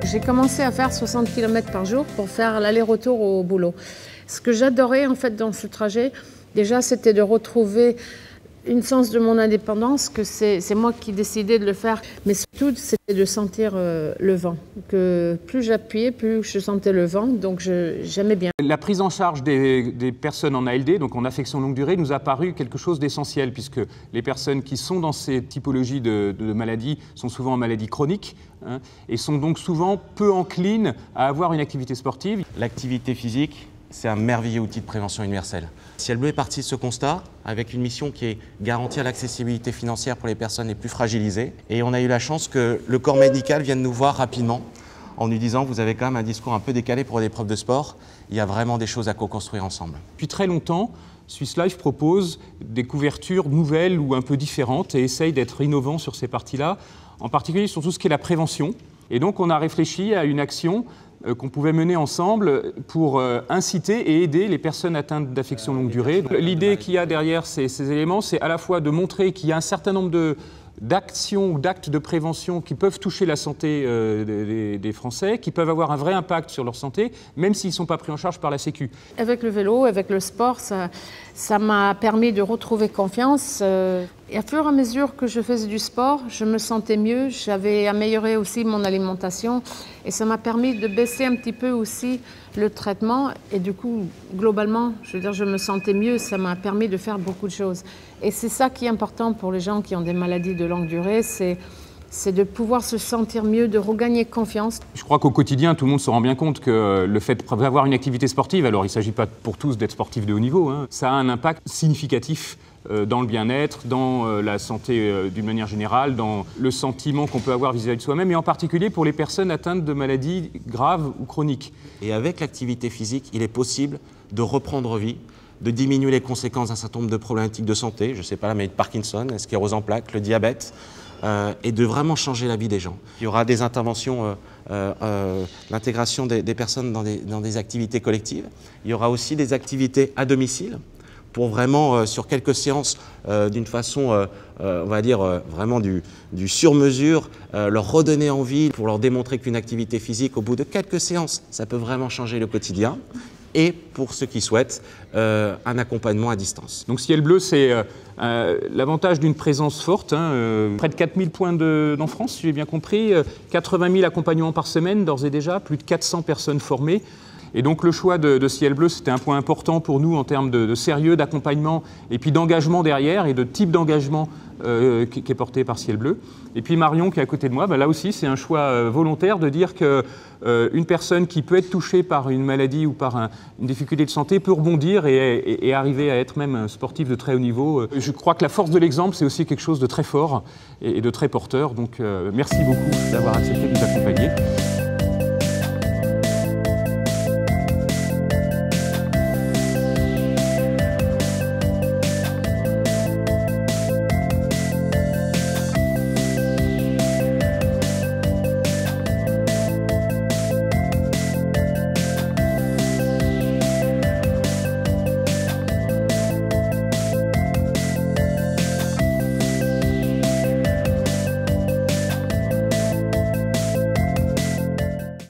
J'ai commencé à faire 60 km par jour pour faire l'aller-retour au boulot. Ce que j'adorais en fait dans ce trajet, déjà c'était de retrouver une sens de mon indépendance, que c'est moi qui décidais de le faire, mais surtout c'était de sentir le vent. Que plus j'appuyais, plus je sentais le vent, donc j'aimais bien. La prise en charge des personnes en ALD, donc en affection longue durée, nous a paru quelque chose d'essentiel, puisque les personnes qui sont dans ces typologies de maladies sont souvent en maladie chronique, hein, et sont donc souvent peu enclines à avoir une activité sportive. L'activité physique, c'est un merveilleux outil de prévention universelle. Ciel Bleu est parti de ce constat avec une mission qui est garantir l'accessibilité financière pour les personnes les plus fragilisées. Et on a eu la chance que le corps médical vienne nous voir rapidement en nous disant « vous avez quand même un discours un peu décalé pour des profs de sport, il y a vraiment des choses à co-construire ensemble ». Depuis très longtemps, Swiss Life propose des couvertures nouvelles ou un peu différentes et essaye d'être innovant sur ces parties-là, en particulier sur tout ce qui est la prévention. Et donc on a réfléchi à une action qu'on pouvait mener ensemble pour inciter et aider les personnes atteintes d'affection longue durée. L'idée qu'il y a derrière ces éléments, c'est à la fois de montrer qu'il y a un certain nombre d'actions ou d'actes de prévention qui peuvent toucher la santé des Français, qui peuvent avoir un vrai impact sur leur santé, même s'ils ne sont pas pris en charge par la Sécu. Avec le vélo, avec le sport, ça m'a permis de retrouver confiance. Et à fur et à mesure que je faisais du sport, je me sentais mieux, j'avais amélioré aussi mon alimentation et ça m'a permis de baisser un petit peu aussi le traitement et du coup, globalement, je veux dire, je me sentais mieux, ça m'a permis de faire beaucoup de choses. Et c'est ça qui est important pour les gens qui ont des maladies de longue durée, c'est de pouvoir se sentir mieux, de regagner confiance. Je crois qu'au quotidien, tout le monde se rend bien compte que le fait d'avoir une activité sportive, alors il ne s'agit pas pour tous d'être sportif de haut niveau, hein, ça a un impact significatif dans le bien-être, dans la santé d'une manière générale, dans le sentiment qu'on peut avoir vis-à-vis de soi-même, et en particulier pour les personnes atteintes de maladies graves ou chroniques. Et avec l'activité physique, il est possible de reprendre vie, de diminuer les conséquences d'un certain nombre de problématiques de santé, je ne sais pas, la maladie de Parkinson, la sclérose en plaques, le diabète, et de vraiment changer la vie des gens. Il y aura des interventions, l'intégration des personnes dans des activités collectives. Il y aura aussi des activités à domicile pour vraiment, sur quelques séances, d'une façon, on va dire, vraiment du sur-mesure, leur redonner envie pour leur démontrer qu'une activité physique, au bout de quelques séances, ça peut vraiment changer le quotidien. Et pour ceux qui souhaitent, un accompagnement à distance. Donc Ciel Bleu, c'est l'avantage d'une présence forte, hein, près de 4000 points en France, si j'ai bien compris, 80 000 accompagnements par semaine d'ores et déjà, plus de 400 personnes formées. Et donc le choix de Ciel Bleu, c'était un point important pour nous en termes de sérieux, d'accompagnement et puis d'engagement derrière et de type d'engagement qui est porté par Ciel Bleu. Et puis Marion qui est à côté de moi, là aussi c'est un choix volontaire de dire qu'une personne qui peut être touchée par une maladie ou par une difficulté de santé peut rebondir et arriver à être même un sportif de très haut niveau. Je crois que la force de l'exemple, c'est aussi quelque chose de très fort et de très porteur. Donc merci beaucoup d'avoir accepté de nous accompagner.